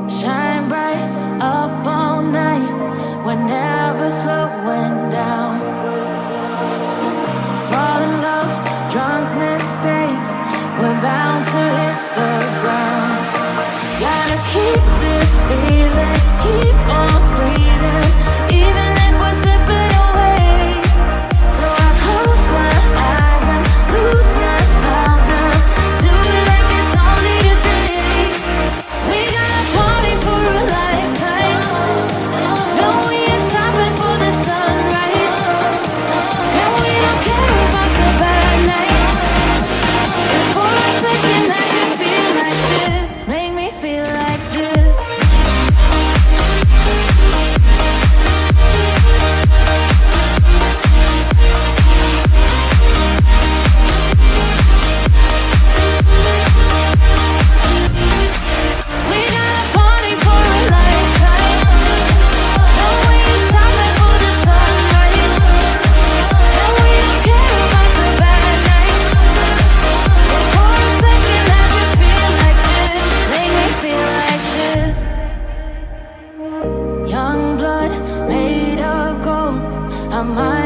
Shine bright up all night. We're never slowing down. Fall in love, drunk mistakes. We're bound to hit the ground. Gotta keep this feeling, keep on breathing, even if we're slipping away. So I close my eyes and lose myself now. Do it like it's only a day. We got a party for a lifetime. No, we ain't stopping for the sunrise. And we don't care about the bad nights. If for a second I can feel like this, make me feel like this. We got a party for a lifetime. No, we ain't stopping for the sunrise. And we don't care about the bad nights. If for a second I can feel like this, make me feel like this. Young blood made of gold. I might